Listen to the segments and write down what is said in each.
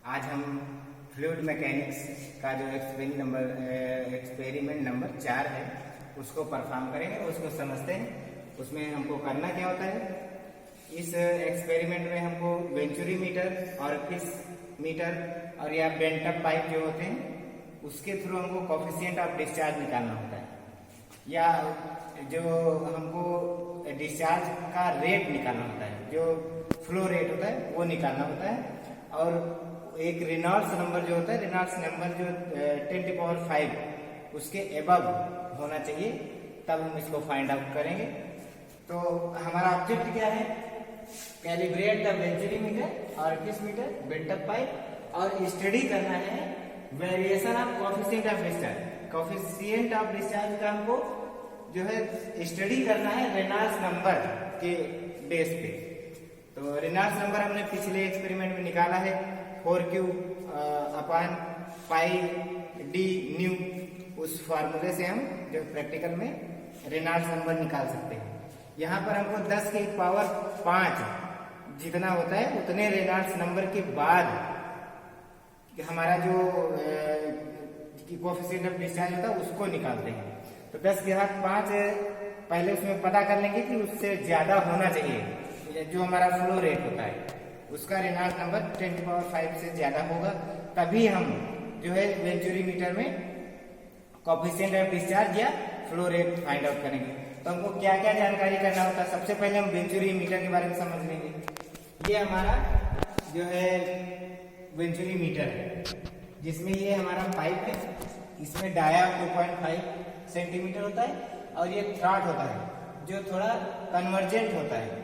आज हम fluid mechanics का जो एक्सपेरिमेंट नंबर 4 है उसको परफॉर्म करेंगे, उसको समझते हैं। उसमें हमको करना क्या होता है, इस एक्सपेरिमेंट में हमको वेंचुरी मीटर और फिश मीटर और या बेंटअप पाइप जो होते हैं उसके थ्रू हमको कोफिशिएंट ऑफ डिस्चार्ज निकालना होता है, या जो हमको डिस्चार्ज का रेट निकालना होता है, जो फ्लो रेट होता है वो निकालना होता है। और एक रेनॉल्ड्स नंबर जो होता है, रेनॉल्ड्स नंबर जो 10⁵ उसके एबव होना चाहिए, तब हम इसको फाइंड आउट करेंगे। तो हमारा ऑब्जेक्ट क्या है, कैलिब्रेट द वेंचुरी मीटर और फिश मीटर बेंटअप पाइप, और स्टडी करना है variation of coefficient of discharge. Coefficient of discharge का हमको जो है स्टडी करना है रेनॉल्ड्स नंबर के बेस पे। तो रेनॉल्ड्स नंबर हमने पिछले एक्सपेरिमेंट में निकाला है 4Q/πD न्यू। उस फार्मूले से हम जो प्रैक्टिकल में रेनॉल्ड्स नंबर निकाल सकते हैं। यहाँ पर हमको 10⁵ जितना होता है उतने रेनॉल्ड्स नंबर के बाद हमारा जो कोफिशिएंट ऑफ डिस्चार्ज होता है उसको निकालते हैं। तो 10⁵ पहले उसमें पता कर लेंगे कि उससे ज्यादा होना चाहिए, जो हमारा फ्लो रेट होता है उसका रेनॉल्ड्स नंबर 10⁵ से ज्यादा होगा, तभी हम जो है वेंचुरी मीटर में कोफिशिएंट ऑफ डिस्चार्ज या फ्लो रेट फाइंड आउट करेंगे। तो हमको क्या क्या जानकारी करना होता है, सबसे पहले हम वेंचुरी मीटर के बारे में समझ लेंगे। ये हमारा जो है वेंचुरी मीटर है, जिसमें ये हमारा पाइप है, इसमें डाया 2.5 सेंटीमीटर होता है, और ये थ्रॉट होता है जो थोड़ा कन्वर्जेंट होता है।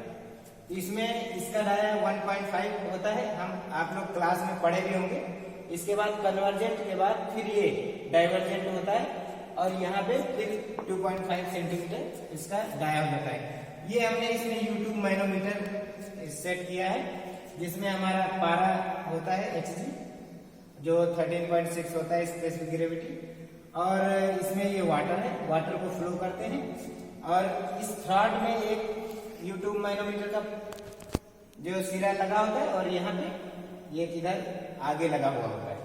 इसमें इसका डाया 1.5 होता है, हम आप लोग क्लास में पढ़े भी होंगे। इसके बाद कन्वर्जेंट के बाद फिर ये डाइवर्जेंट होता है, और यहाँ पे फिर 2.5 सेंटीमीटर इसका डाया होता है। ये हमने इसमें YouTube मैनोमीटर सेट किया है, जिसमें हमारा पारा होता है Hg, जो 13.6 होता है स्पेसिफिक ग्रेविटी, और इसमें ये वाटर है, वाटर को फ्लो करते हैं। और इस थ्रॉट में एक YouTube मैनोमीटर का जो सिरा लगा होता है, और यहाँ पे ये इधर आगे लगा हुआ होता है।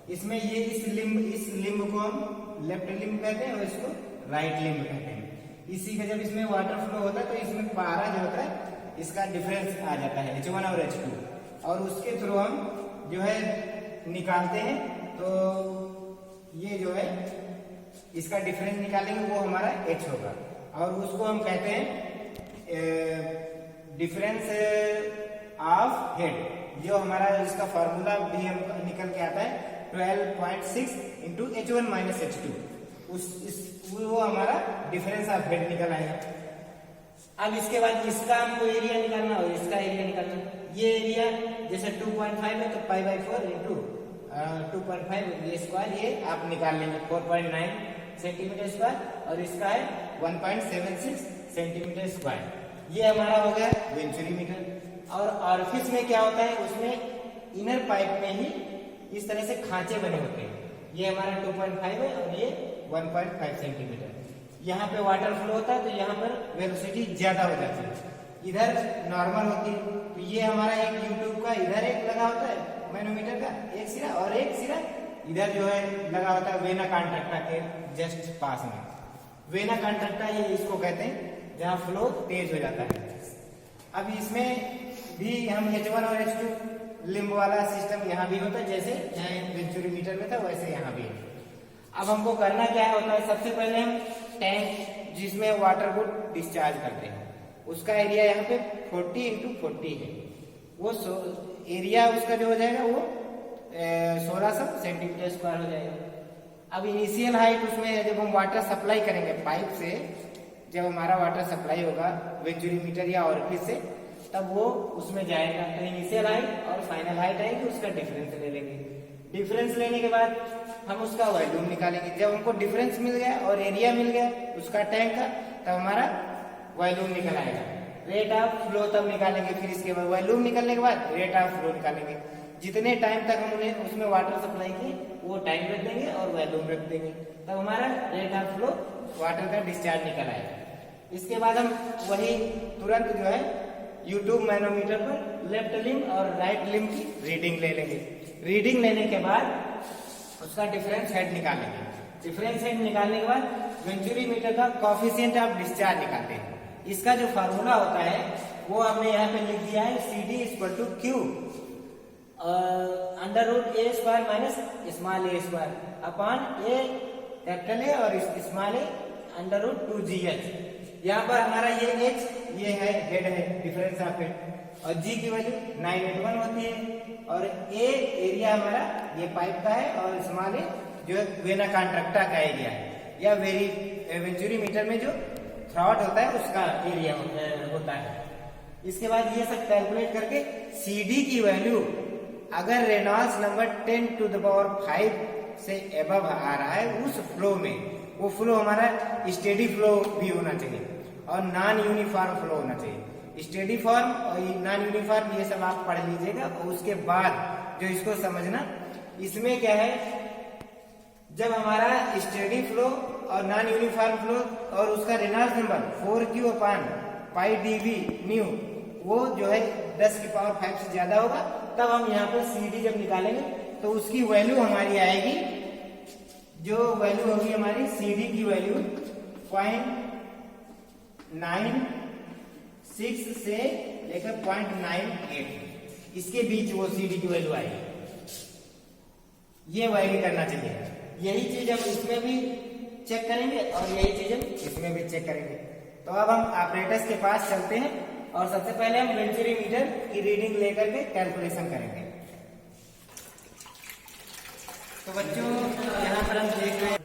इसमें ये इस लिम्ब को हम लेफ्ट लिम्ब कहते हैं और इसको राइट लिम्ब कहते हैं। इसी का जब इसमें वाटर फ्लो होता है तो इसमें पारा जो होता है इसका डिफरेंस आ जाता है H1 और H2, और उसके थ्रू हम जो है निकालते हैं। तो ये जो है इसका डिफरेंस निकालेंगे, वो हमारा H होगा, और उसको हम कहते हैं डिफरेंस ऑफ हेड। जो हमारा इसका फॉर्मूला भी हम निकल के आता है 12.6 इंटू H1 माइनस H2, वो हमारा डिफरेंस ऑफ हेड निकल आएगा। अब इसके बाद इसका हमको एरिया निकालना और इसका एरिया निकालना। ये एरिया जैसे 2.5 है तो π/4 इंटू 2.5 ये स्क्वायर, ये आप निकाल लेंगे 4.9 सेंटीमीटर स्क्वायर, और इसका है 1.76 सेंटीमीटर स्क्वायर। ये हमारा हो गया वेंचुरी मीटर। और ऑरिफिस में क्या होता है, उसमें इनर पाइप में ही इस तरह से खांचे बने होते हैं। ये हमारा 2.5 है और ये 1.5 सेंटीमीटर। यहाँ पे वाटर फ्लो होता है तो यहाँ पर वेलोसिटी ज्यादा हो जाती है, इधर नॉर्मल होती है। तो ये हमारा एक YouTube का इधर एक लगा होता है मैनोमीटर का एक सिरा, और एक सिरा इधर जो है लगा होता है वेना कॉन्ट्रैक्टा के जस्ट पास में। वेना कॉन्ट्रैक्टा ये इसको कहते हैं जहाँ फ्लो तेज हो जाता है। अब इसमें भी हम H1 और H2 लिम्ब वाला सिस्टम यहाँ भी होता है, जैसे यहाँ वेंचुरी मीटर में था वैसे यहाँ भी है। अब हमको करना क्या होता है, सबसे पहले हम टैंक जिसमें वाटर को डिस्चार्ज करते हैं उसका एरिया यहाँ पे 40 इंटू 40 है। वो एरिया उसका जो हो जाएगा वो 1600 सेंटीमीटर स्क्वायर हो जाएगा। अब इनिशियल हाइट उसमें जब हम वाटर सप्लाई करेंगे पाइप से, जब हमारा वाटर सप्लाई होगा वेंचुरी मीटर या ऑरिफिस से, तब वो उसमें जाएगा। तो इनिशियल हाइट और फाइनल हाइट आएगी, उसका डिफरेंस ले लेंगे। डिफरेंस लेने के बाद हम उसका वॉल्यूम निकालेंगे। जब हमको डिफरेंस मिल गया और एरिया मिल गया उसका टैंक का, तब हमारा वॉल्यूम निकल आएगा। रेट ऑफ फ्लो तब निकालेंगे, फिर इसके बाद वॉल्यूम निकलने के बाद रेट ऑफ फ्लो निकालेंगे। जितने टाइम तक हमने उसमें वाटर सप्लाई की वो टाइम रख देंगे और वॉल्यूम रख देंगे, तब हमारा रेट ऑफ फ्लो वाटर का डिस्चार्ज निकल आएगा। इसके बाद हम वही तुरंत जो है यूट्यूब मैनोमीटर पर लेफ्ट लिम्ब और राइट लिम्ब की रीडिंग ले लेंगे। रीडिंग लेने के बाद उसका डिफरेंस हेड निकालेंगे। डिफरेंस हेड निकालने के बाद वेंचुरीमीटर का कोएफिशिएंट ऑफ डिस्चार्ज निकालते हैं। इसका जो फार्मूला होता है वो हमने यहाँ पे लिख दिया है, CD equal to Q under root A square minus small A square upon A capital A और small A under root 2GH। यहाँ पर हमारा ये H ये है हेड है, डिफरेंस ऑफ हेड, और G की वैल्यू 981 होती है, और A एरिया हमारा ये पाइप का है, और स्मॉल ए जो है वेना कॉन्ट्रैक्टा का एरिया है, या वेंचुरीमीटर में जो थ्रॉट होता है उसका एरिया होता है। इसके बाद ये सब कैलकुलेट करके CD की वैल्यू अगर रेनॉल्ड्स नंबर 10⁵ से एबव आ रहा है उस फ्लो में, वो फ्लो हमारा स्टेडी फ्लो भी होना चाहिए और नॉन यूनिफॉर्म फ्लो होना चाहिए। स्टेडी फॉर्म और नॉन यूनिफॉर्म ये सब आप पढ़ लीजिएगा, और उसके बाद जो इसको समझना, इसमें क्या है, जब हमारा स्टेडी फ्लो और नॉन यूनिफॉर्म फ्लो और उसका रेनॉल्ड्स नंबर 4Q/πdV न्यू वो जो है 10⁵ से ज्यादा होगा, तब हम यहाँ पे CD जब निकालेंगे तो उसकी वैल्यू हमारी आएगी, जो वैल्यू होगी हमारी CD की वैल्यू 0.96 से लेकर 0.98, इसके बीच वो CD की वैल्यू आएगी। ये वैल्यू करना चाहिए। यही चीज हम इसमें भी चेक करेंगे और यही चीज हम इसमें भी चेक करेंगे। तो अब हम ऑपरेटर्स के पास चलते हैं और सबसे पहले हम वेंचुरीमीटर की रीडिंग लेकर के कैलकुलेशन करेंगे। तो बच्चों यहाँ पर हम देख रहे हैं,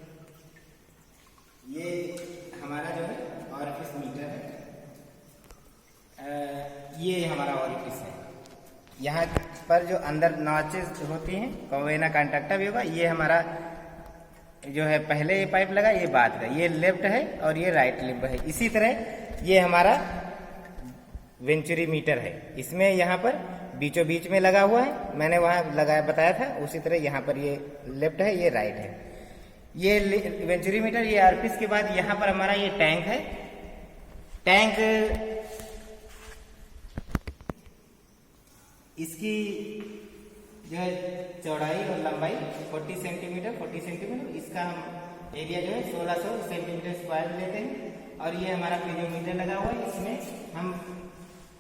ये हमारा जो है ऑरिफिस मीटर है, ये हमारा ऑरिफिस है। यहाँ पर जो अंदर नॉचेस होती हैं, वेना कॉन्ट्रैक्टा भी होगा। ये हमारा जो है पहले ये पाइप लगा, ये बाद का, ये लेफ्ट है और ये राइट लिम्ब है। इसी तरह ये हमारा वेंचुरीमीटर है, इसमें यहाँ पर बीचों बीच में लगा हुआ है, मैंने वहां लगाया बताया था। उसी तरह यहाँ पर ये लेफ्ट है, ये राइट है। ये वेंचुरीमीटर, ये ऑरिफिस के बाद यहाँ पर हमारा ये टैंक है। टैंक इसकी जो है चौड़ाई और लंबाई 40 सेंटीमीटर, इसका हम एरिया जो है 1600 सेंटीमीटर स्क्वायर लेते हैं। और ये हमारा पीरियोमीटर लगा हुआ है, इसमें हम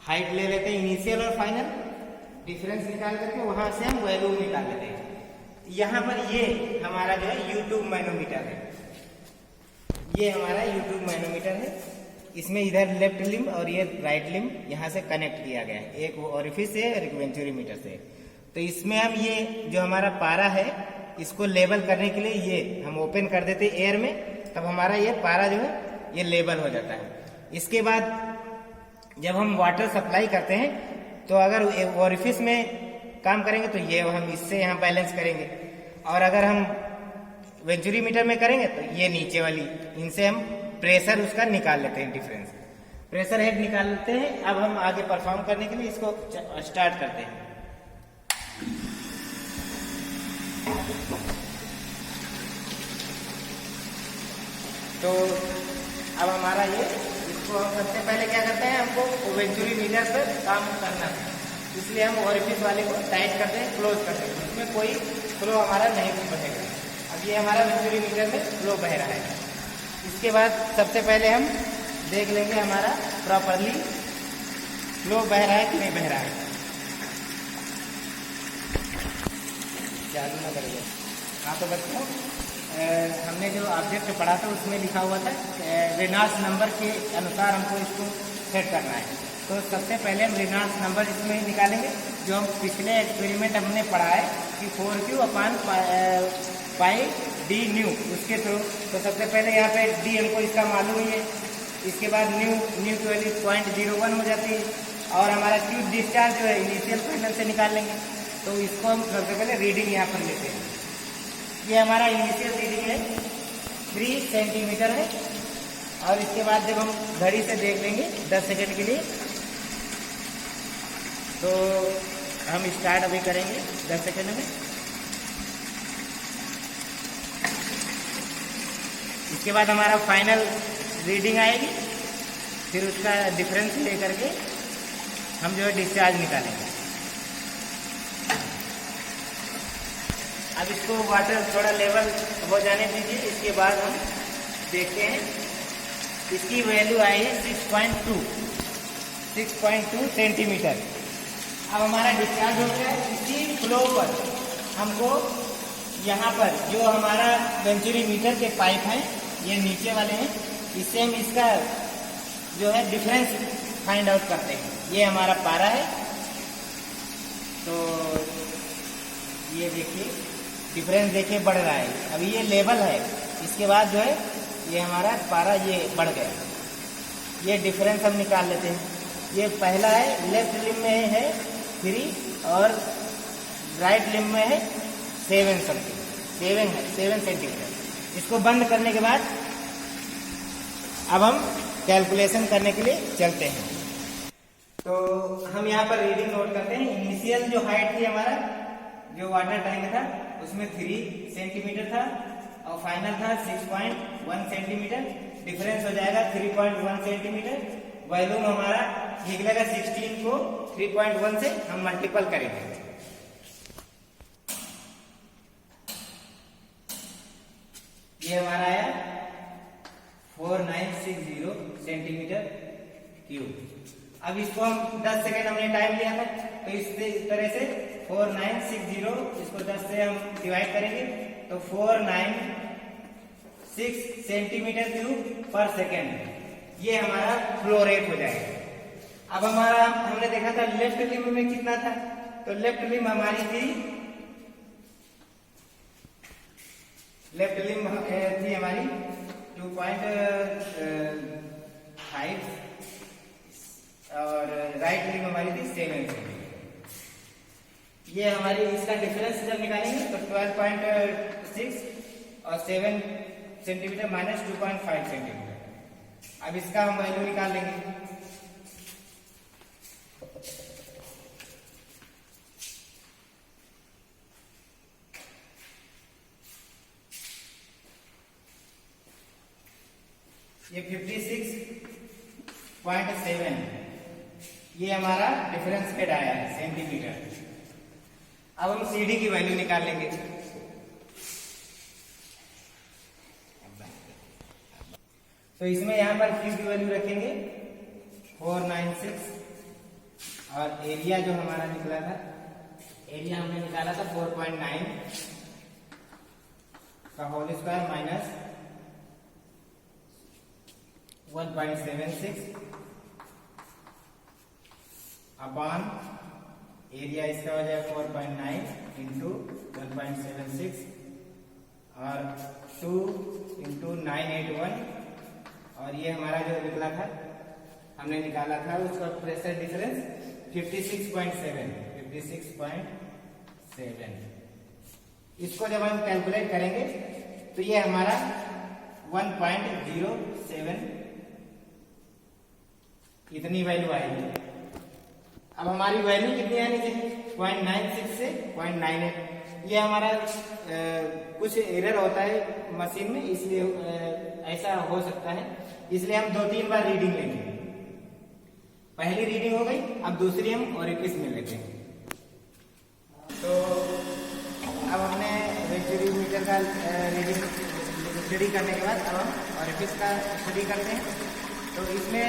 हाइट ले लेते हैं, इनिशियल और फाइनल डिफरेंस निकाल करके वहां से हम वैल्यू निकाल लेते हैं। यहाँ पर ये हमारा जो है यूट्यूब मैनोमीटर है, ये हमारा यूट्यूब मैनोमीटर है। इसमें इधर लेफ्ट लिम्ब और ये राइट लिम्ब यहाँ से कनेक्ट किया गया है, एक ऑरिफिस से और एक वेंचुरीमीटर से। तो इसमें हम ये जो हमारा पारा है, इसको लेवल करने के लिए ये हम ओपन कर देते हैं एयर में, तब हमारा ये पारा जो है ये लेवल हो जाता है। इसके बाद जब हम वाटर सप्लाई करते हैं, तो अगर ऑरिफिस में काम करेंगे तो ये हम इससे यहाँ बैलेंस करेंगे, और अगर हम वेंचुरीमीटर में करेंगे तो ये नीचे वाली, इनसे हम प्रेशर उसका निकाल लेते हैं, डिफरेंस प्रेशर हेड निकाल लेते हैं। अब हम आगे परफॉर्म करने के लिए इसको स्टार्ट करते हैं। तो अब हमारा ये, इसको हम सबसे पहले क्या करते हैं, हमको वेंचुरीमीटर पर काम करना है, इसलिए हम ऑरिफिस वाले को टाइट करते हैं, क्लोज करते हैं, उसमें कोई फ्लो हमारा नहीं बहेगा। अब ये हमारा वेंचुरीमीटर में फ्लो बह रहा है। इसके बाद सबसे पहले हम देख लेंगे हमारा प्रॉपरली फ्लो बह रहा है कि नहीं बह रहा है। चालू ना करेंगे। हाँ तो बच्चों, हमने जो ऑब्जेक्ट पढ़ा था उसमें लिखा हुआ था रेनॉल्ड्स नंबर के अनुसार हमको इसको सेट करना है। तो सबसे पहले हम रेनॉल्ड्स नंबर इसमें निकालेंगे, जो हम पिछले एक्सपेरिमेंट हमने पढ़ा है कि 4Q/πd न्यू, उसके थ्रू। तो सबसे पहले यहाँ पे डी हमको इसका मालूम ही है, इसके बाद न्यू की वैल्यू 0.01 हो जाती है, और हमारा Q डिस्चार्ज जो है इनिशियल फाइनल से निकाल लेंगे। तो इसको हम सबसे पहले रीडिंग यहाँ पर लेते हैं। ये हमारा इनिशियल रीडिंग है 3 सेंटीमीटर है, और इसके बाद जब हम घड़ी से देख लेंगे 10 सेकंड के लिए, तो हम स्टार्ट अभी करेंगे 10 सेकंड में। इसके बाद हमारा फाइनल रीडिंग आएगी, फिर उसका डिफरेंस लेकर के हम जो है डिस्चार्ज निकालेंगे। अब इसको वाटर थोड़ा लेवल हो जाने दीजिए, इसके बाद हम देखते हैं। इसकी वैल्यू आई है 6.2 सेंटीमीटर। अब हमारा डिस्चार्ज हो गया। इसी फ्लो पर हमको यहाँ पर जो हमारा वेंचुरीमीटर के पाइप हैं, ये नीचे वाले हैं, इससे हम इसका जो है डिफरेंस फाइंड आउट करते हैं। ये हमारा पारा है, तो ये देखिए डिफरेंस देखिए बढ़ रहा है। अभी ये लेवल है, इसके बाद जो है ये हमारा पारा ये बढ़ गया। ये डिफरेंस हम निकाल लेते हैं। ये पहला है, लेफ्ट लिम्ब में है 3 और राइट लिम्ब में है 7 सेंटीमीटर। इसको बंद करने के बाद अब हम कैलकुलेशन करने के लिए चलते हैं। तो हम यहाँ पर रीडिंग नोट करते हैं। इनिशियल जो हाइट थी हमारा, जो वाटर टैंक था, उसमें 3 सेंटीमीटर था और फाइनल था 6.1 सेंटीमीटर। डिफरेंस हो जाएगा 3.1 सेंटीमीटर। वॉल्यूम हमारा निकलेगा 16 को 3.1 से हम मल्टीपल करेंगे। ये हमारा आया 4960 सेंटीमीटर क्यूब। अब इसको हम 10 सेकेंड हमने टाइम लिया था, तो इस तरह से 4960 इसको 10 से हम डिवाइड करेंगे तो 496 सेंटीमीटर क्यूब पर सेकेंड। ये हमारा फ्लो रेट हो जाएगा। अब हमारा हमने देखा था लेफ्ट लिम्ब में कितना था, तो लेफ्ट लिम्ब हमारी थी हमारी 2.5 और राइट लिम्ब हमारी थी 7 सेंटीमीटर। ये हमारी इसका डिफरेंस जब निकालेंगे तो 12.6 और 7 सेंटीमीटर माइनस 2.5 सेंटीमीटर। अब इसका हम वैल्यू निकाल लेंगे। ये 56.7 ये हमारा डिफरेंस हेड आया है सेंटीमीटर। अब हम सीडी की वैल्यू निकाल लेंगे। तो इसमें यहाँ पर क्यू की वैल्यू रखेंगे 496 और एरिया जो हमारा निकला था, एरिया हमने निकाला था 4.9 का whole square minus 1.76 upon area इसका हो जाए 4.9 इंटू 1.76 और 2 इंटू 981 और ये हमारा जो निकला था हमने निकाला था उसका प्रेशर डिफरेंस 56.7। इसको जब हम कैलकुलेट करेंगे तो ये हमारा 1.07 इतनी वैल्यू आएगी। अब हमारी वैल्यू कितनी आनी चाहिए? 0.96 से 0.98। ये हमारा कुछ एरर होता है मशीन में, इसलिए ऐसा हो सकता है। इसलिए हम 2-3 बार रीडिंग लेंगे। पहली रीडिंग हो गई, अब दूसरी हम ओरिफिस में लेते हैं। तो अब हमने वेंचुरीमीटर का रीडिंग स्टडी करने के बाद अब हम ओरिफिस का स्टडी करते हैं। तो इसमें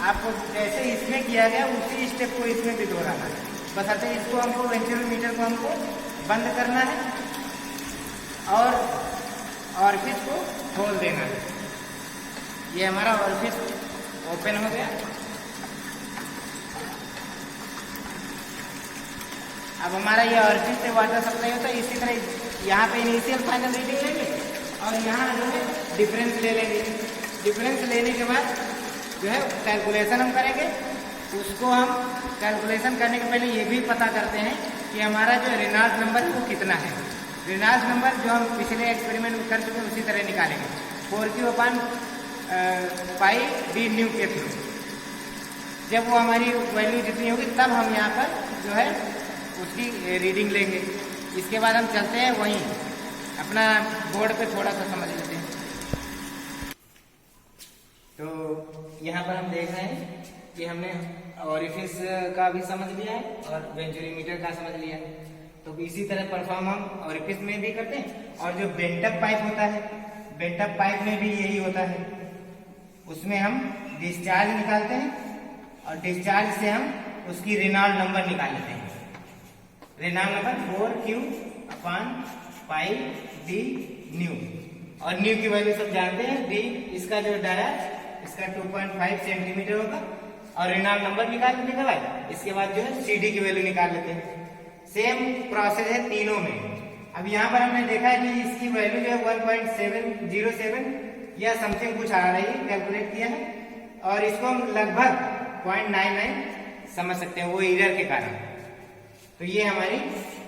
आपको जैसे इसमें किया गया उसी स्टेप को इसमें भी दोहराना है। बशर्ते इसको हमको वेंचुरीमीटर को हमको बंद करना है और ओरिफिस को खोल देना है। ये हमारा ओरिफिस ओपन हो गया। अब हमारा ये ओरिफिस से वाटर सप्लाई होता है। इसी तरह यहाँ पे इनिशियल फाइनल रीडिंग लेंगे और यहाँ जो है डिफरेंस ले लेंगे। डिफरेंस लेने के बाद जो है कैलकुलेशन हम करेंगे। उसको हम कैलकुलेशन करने के पहले ये भी पता करते हैं कि हमारा जो रेनॉल्ड्स नंबर है वो कितना है। रेनॉल्ड्स नंबर जो हम पिछले एक्सपेरिमेंट में कर चुके हैं उसी तरह निकालेंगे 4Q/πD न्यू के थ्रू। जब वो हमारी वैल्यू जितनी होगी तब हम यहाँ पर जो है उसकी रीडिंग लेंगे। इसके बाद हम चलते हैं वहीं अपना बोर्ड पे थोड़ा सा समझ लेते हैं। तो यहाँ पर हम देख रहे हैं कि हमने ओरिफिस का भी समझ लिया है और वेंचुरीमीटर का समझ लिया है। तो इसी तरह परफॉर्म हम ओरिफिस में भी करते हैं। और जो बेंटअप पाइप होता है, बेंटअप पाइप में भी यही होता है। उसमें हम डिस्चार्ज निकालते हैं और डिस्चार्ज से हम उसकी रेनॉल्ड नंबर निकाल लेते हैं। रेनॉल्ड नंबर 4Q/πD न्यू, और न्यू की वैल्यू सब जानते हैं। डी इसका जो डाया इसका 2.5 सेंटीमीटर होगा और रेनॉल्ड नंबर निकालने के बाद इसके बाद जो है CD की वैल्यू निकाल लेते हैं। सेम प्रोसेस है तीनों में। अब यहाँ पर हमने देखा है कि इसकी वैल्यू जो है 1.707 या समथिंग कुछ आ रही है, कैलकुलेट किया है, और इसको हम लगभग 0.99 समझ सकते हैं वो एरर के कारण। तो ये हमारी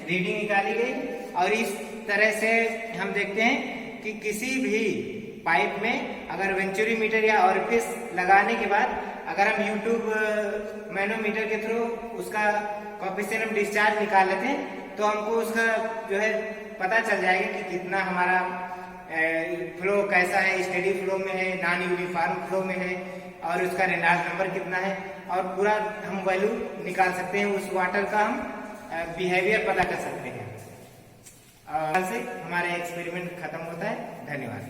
रीडिंग निकाली गई। और इस तरह से हम देखते हैं कि किसी भी पाइप में अगर वेंचुरीमीटर या ओरिफिस लगाने के बाद अगर हम यूट्यूब मैनोमीटर के थ्रू उसका कोएफिशिएंट ऑफ डिस्चार्ज निकाल लेते हैं तो हमको उसका जो है पता चल जाएगा कि कितना हमारा फ्लो कैसा है, स्टेडी फ्लो में है, नॉन यूनिफॉर्म फ्लो में है, और उसका रेनॉल्ड नंबर कितना है, और पूरा हम वैल्यू निकाल सकते हैं। उस वाटर का हम बिहेवियर पता कर सकते हैं। और से हमारा एक्सपेरिमेंट खत्म होता है। धन्यवाद।